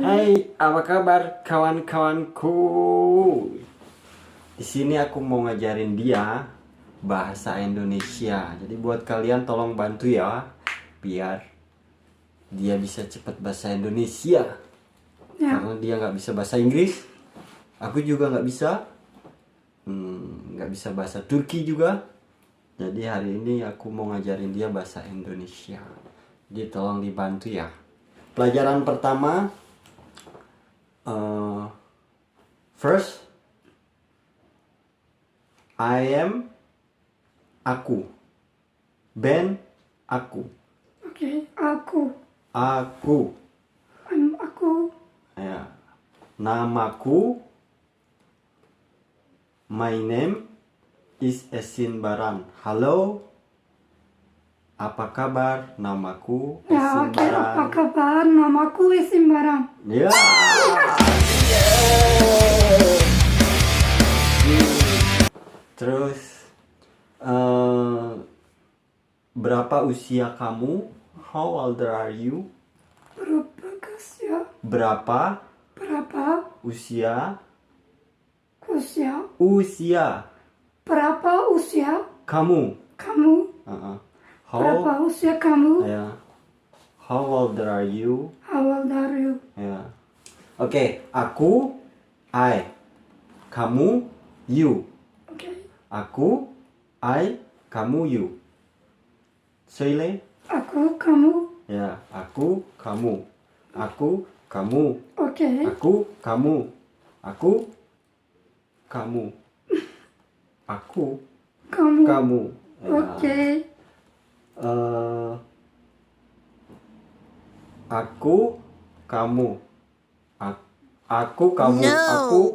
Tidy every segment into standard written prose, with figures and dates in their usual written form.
Hai, apa kabar kawan-kawanku? Di sini aku mau ngajarin dia bahasa Indonesia. Jadi buat kalian tolong bantu ya, biar dia bisa cepat bahasa Indonesia. Ya. Karena dia nggak bisa bahasa Inggris, aku juga nggak bisa, nggak bisa bahasa Turki juga. Jadi hari ini aku mau ngajarin dia bahasa Indonesia. Jadi tolong dibantu ya. Pelajaran pertama. First, I am aku. Ben aku. Oke, aku. Aku. Aku. Ya. Namaku. My name is Esin Baran. Halo. Apa kabar? Namaku Ya, Esin oke. Baran. Apa kabar? Namaku Esin Baran. Ya. Terus berapa usia kamu? How old are you? Berapa usia? Berapa Berapa usia? usia? Usia Berapa usia kamu? kamu? Berapa How? usia kamu? Ya. How old are you? How old are you? Ya. Oke, aku, I. Kamu, you. Oke. Aku, I. Kamu, you. Söyle. Aku, kamu. Ya, aku, kamu. Aku, kamu. Oke. Aku, kamu. Aku, kamu. Aku, Kamu. kamu. Ya. Oke. Aku, kamu. Aku, kamu. No.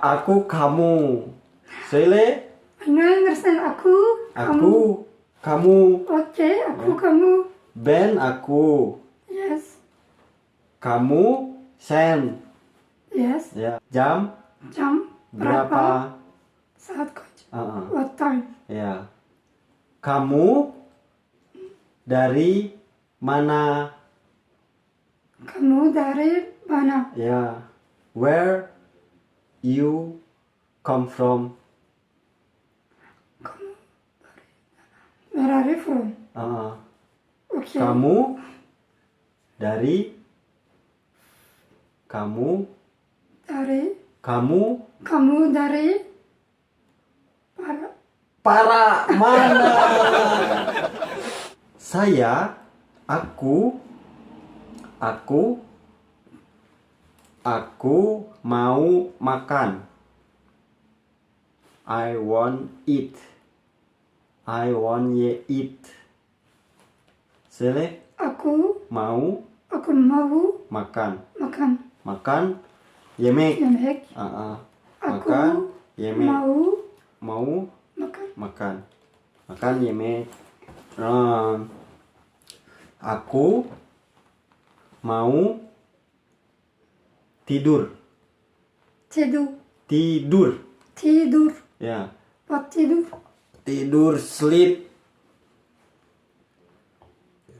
Aku, kamu. Söyle. I understand. Aku. Aku, kamu. Oke, aku, kamu. Ben, aku. Yes. Kamu, sen. Yes. Ya. Jam Jam berapa? Saat kerja. Uh-uh. What time? Ya. Kamu dari mana? Kamu dari mana? Ya. Where you come from? Where are you from? Uh-uh. Oke. Kamu dari kamu dari para para mana? Saya, aku mau makan. I want eat. Sele aku mau mau makan. makan Makan yemek. yemek. Aku Makan yemek. mau Makan yemek. Aku mau tidur. Tidur. Ya. What tidur? Tidur, sleep.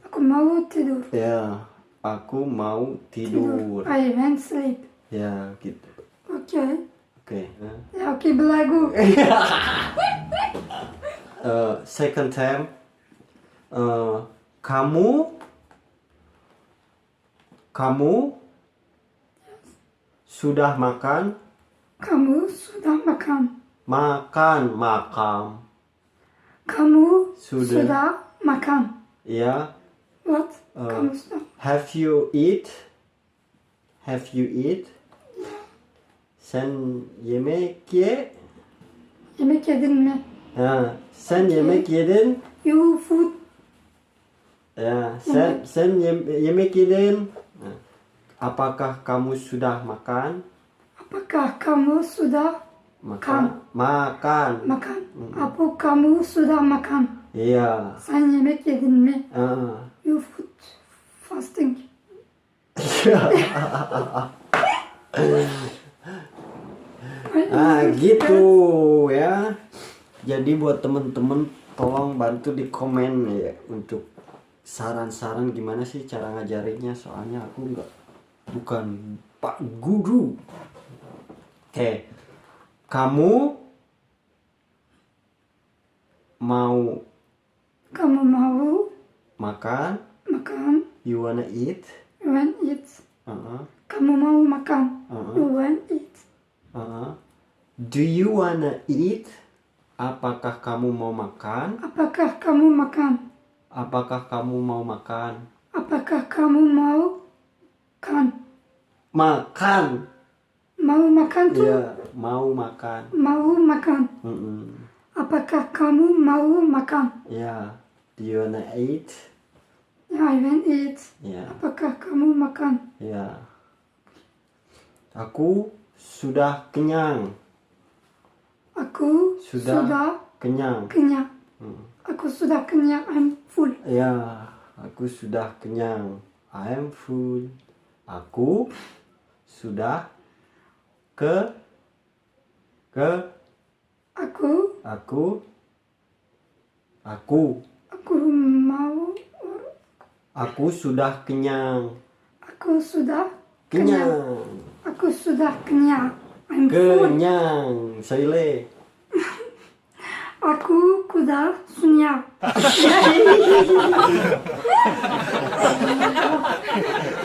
Aku mau tidur. Ya, aku mau tidur. I want sleep. Ya, gitu. Oke. Oke. Ya, oke, belagu. Second time. Kamu sudah makan? Kamu sudah makan? Makan. Kamu Sudah. sudah makan? Ya. What? Kamu sudah? Have you eat? Sen yemek ye? Yemek yedin mi? Sen yemek yedin? You food. Ya, sen yemek yedin? Apakah kamu sudah makan? Apakah kamu sudah Makan. makan? Apa kamu sudah makan? Iya. Sen yemek yedin mi? Ah. You food fasting. Gitu ya. Jadi buat temen-temen tolong bantu di komen ya untuk saran-saran gimana sih cara ngajarinnya, soalnya aku bukan Pak Guru. Oke. Kamu mau makan? You wanna eat? You want eat? Uh-uh. Kamu mau makan? Uh-uh. You want eat? Uh-uh. Do you wanna eat? Apakah kamu mau makan? Apakah kamu makan? Apakah kamu mau makan? Apakah kamu mau kan? Makan. Mau makan tuh? Iya, mau makan. Mau makan. Apakah kamu mau makan? Ya. Do you wanna eat? Ya, I want eat. Ya. Apakah kamu makan? Ya. Aku sudah kenyang. Aku sudah kenyang. kenyang. Aku sudah kenyang. I'm full. Ya, aku sudah kenyang. I am full. Aku sudah ke Aku mau. Aku sudah kenyang. Aku sudah Kenyang. Aku sudah kenyang. I'm full. Kenyang. Saile. Aku sudah kenyang.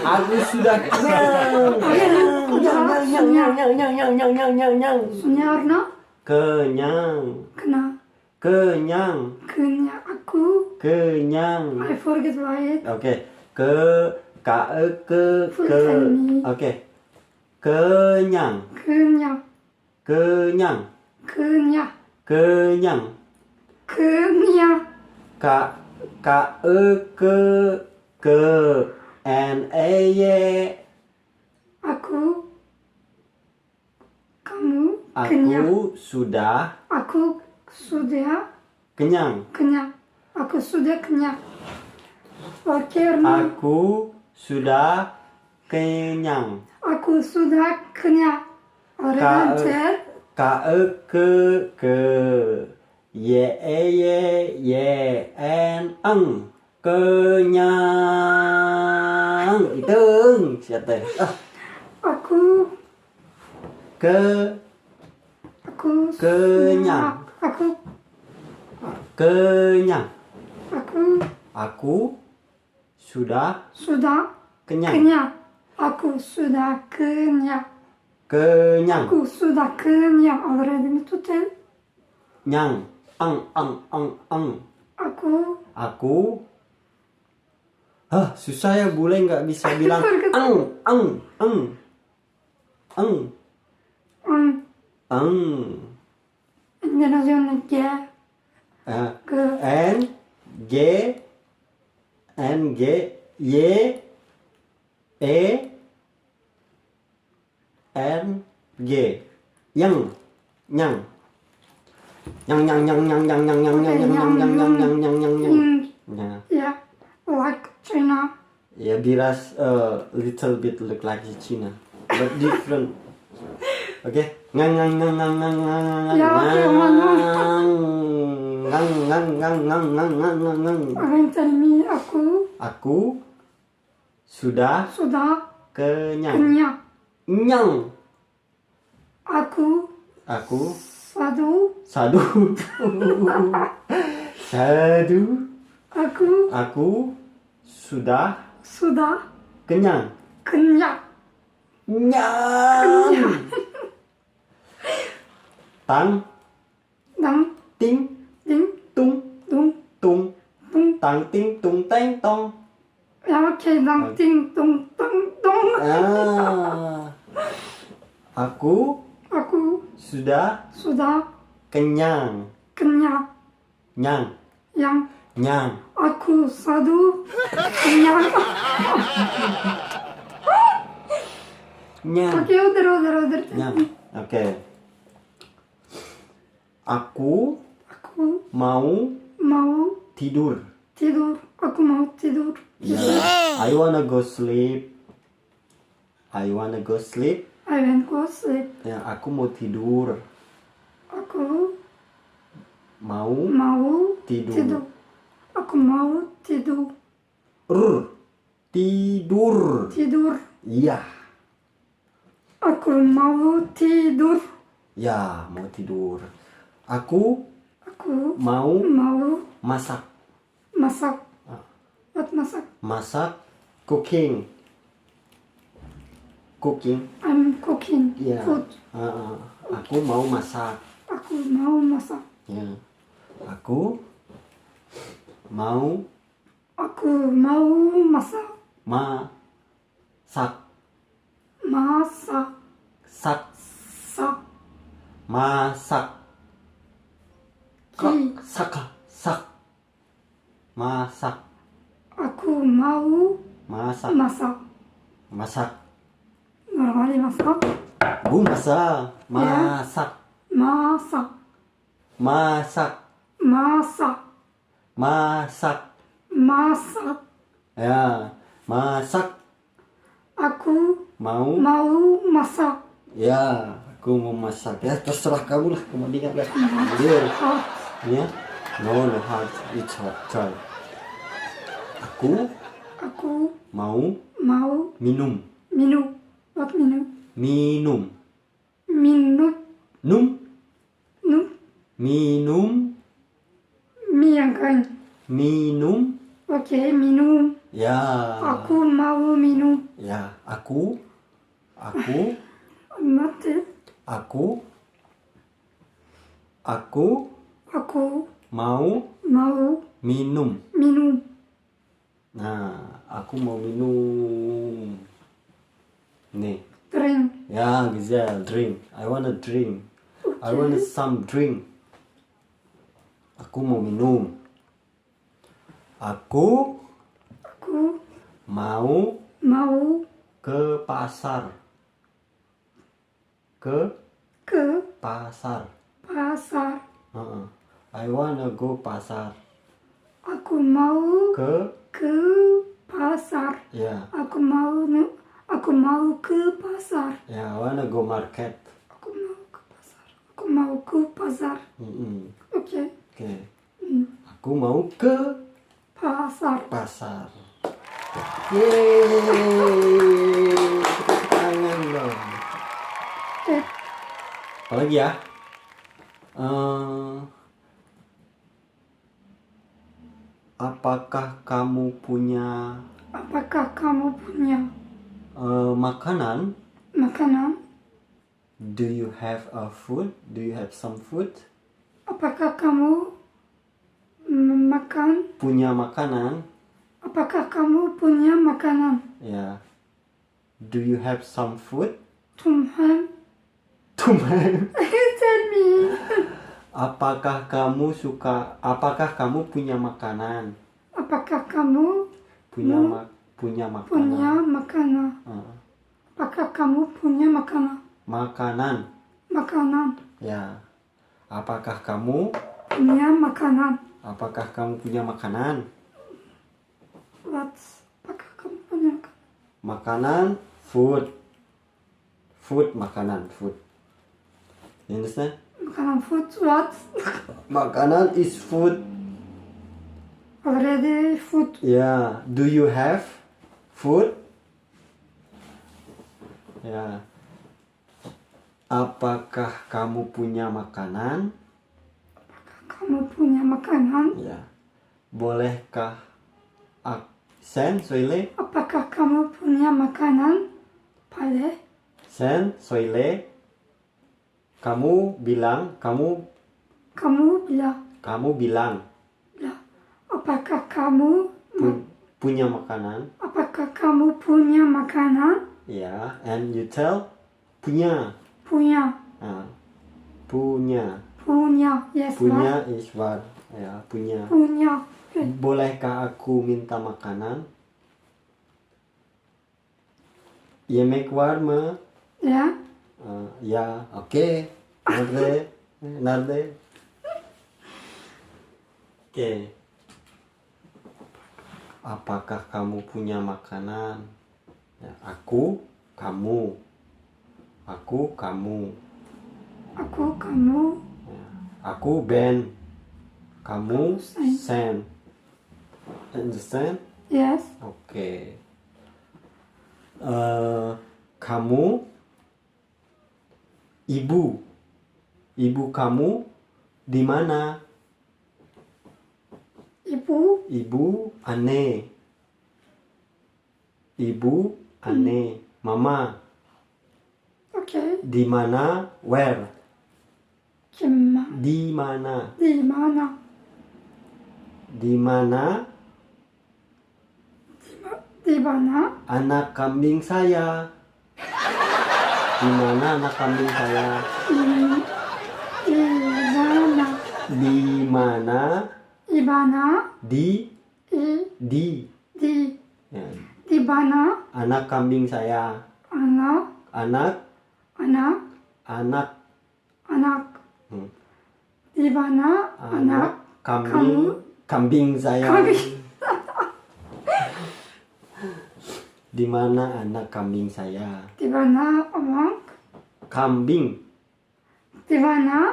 Aku sudah kenyang. Kenyang. Kenyang. Kenyang. Kenyang. Aku. Kenyang. I forget why it. Oke. Ke. Full time. Oke. Kenyang. Kenyang. Kenyang. Kenyang. Kenyang. Kenyang. N-A-Y. Aku. Kamu. Kenyang. Aku sudah Kenyang. kenyang. Aku sudah kenyang. Oke, Erna. Aku sudah kenyang. Aku sudah kenyang. Orang chat. K-E-K-Y-E-Y-N-Eng. Kenyang. Itu siapa? Aku kenyang. Kenyang. Aku sudah kenyang. kenyang. Aku sudah kenyang. Kenyang. Aku sudah kenyang. Already to tell. Nyang. Eng. Aku. Susah ya, bule nggak bisa bilang eng. International G. N G Y E N G. Nyang. Yeah, like China. Yeah, Biras little bit look like China, but different. Okay. Ngang. Orang tell me Aku sudah kenyang. Nyang. Aku Sadu. Aku sudah kenyang. Nyang. Tang. Ting. Tung. Tang ting tung teng tong. Okay, ting tung. Aku sudah kenyang. Nyang. Aku sadu kenyang. Nyang. Okay, udah. Nyang. Oke. Aku mau tidur. Aku mau tidur. Yeah. I wanna go sleep. I want go sleep. Ya, aku mau tidur. Aku Mau tidur. Aku mau tidur. Tidur. Tidur. Iya. Aku mau tidur. Ya, mau tidur. Aku Aku mau mau masak. masak. What masak? Masak, cooking. Cooking. I'm cooking Ya. food. Aku mau masak. Aku mau masak. Ya. Aku mau Aku mau masak. masak. Masak. Sak. Sak. Masak. Ki. Sak. Sak. Masak. Aku mau Masak. masak. Masak. Normally masak. Masak. Masak. Masak. Masak. Masak. Masak. Masak. Ya, masak. Aku Mau. mau masak. Ya, aku mau masak. Ya, terserah kamu lah. Kemudian lah. Deal. Hot. Ya. No, no hard. It's hot. Try. Aku Aku mau minum. minum. What minum? Minum. Minum. Num. Num. Minum. Mi yang kain. Minum. Oke, minum. Ya. Aku mau minum. Ya, Mate. aku Aku mau mau minum. minum. Nah, aku mau minum. Nih. Drink. Ya, Giselle, drink. I wanna drink. I want some drink. Aku mau minum. Aku Aku mau mau ke pasar. Ke ke pasar. pasar. I wanna go pasar. Aku mau Ke ke pasar. ya. Aku mau ke pasar. Ya, I wanna go market. Aku mau ke pasar. Aku mau ke pasar. Oke. Oke. Aku mau ke Pasar. pasar. Yeay. Tepuk tangan dong. Oke. Apalagi ya? Apakah kamu punya Apakah kamu punya makanan? makanan? Do you have a food? Do you have some food? Apakah kamu makan? Punya makanan? Apakah kamu punya makanan? Ya. Do you have some food? Tuhan. Tumen. Tell me. Apakah kamu punya makanan? Apakah kamu Punya punya makanan. makanan? Apakah kamu punya makanan? Makanan. Makanan. Ya. Apakah kamu Punya makanan. punya makanan? What? Apakah kamu punya makanan? Makanan, food. Food, makanan, food. You understand? Makanan food. What? Makanan is food. Already food. Yeah. Do you have food? Ya. Apakah kamu punya makanan? Kamu punya makanan? Ya. Bolehkah Sen, soile? Apakah kamu punya makanan? Boleh. Sen, soile? Kamu bilang. Kamu bilang. Apakah kamu punya makanan? Apakah kamu punya makanan? Ya, and you tell punya. Punya. Punya. Yes. Punya is what? Ya, punya. Punya. Okay. Bolehkah aku minta makanan? Yemek var mı? Ya. Ya, oke. Nerede? Oke. Apakah kamu punya makanan? Ya, aku, kamu. Aku, kamu. Aku, kamu. Ya, aku Ben. Kamu Sen. Understand? Yes. Oke. Kamu Ibu. Ibu kamu di mana? Ibu. Ibu aneh. Ibu aneh. Mama. Oke. Di mana? Where? Gimana? Di mana? Di mana? Di mana? Di mana? Anak kambing saya. Di mana anak kambing saya? Di mana? Di mana? Di mana? Di Di ya. di mana? Anak kambing saya. Anak Anak anak Hmm. di mana? Anak kambing saya. Kambing. Di mana anak kambing saya? Di mana orang? Kambing. Di mana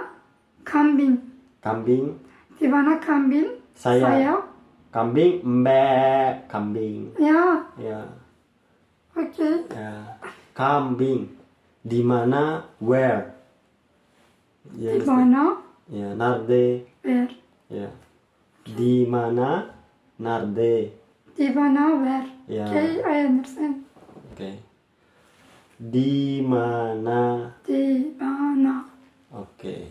kambing? Kambing. Di mana kambing? Saya. Kambing. Kambing. Ya. Ya. Oke. Ya. Kambing. Di mana? Where? Ya, Di mana? ya, narde. Where? Ya. Di mana? Narde. Di mana? Where? Ya. Okay, I understand. Oke. Di mana? Di mana? Oke.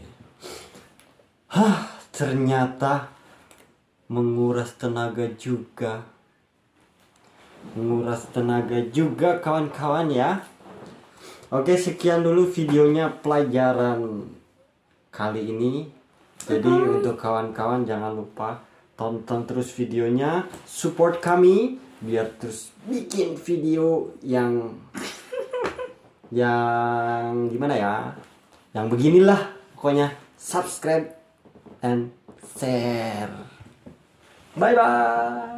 Hah, ternyata menguras tenaga juga. Menguras tenaga juga kawan-kawan ya. Oke, sekian dulu videonya pelajaran kali ini. Jadi untuk kawan-kawan jangan lupa tonton terus videonya, support kami biar terus bikin video yang gimana ya? Yang beginilah pokoknya. Subscribe and share. Bye bye.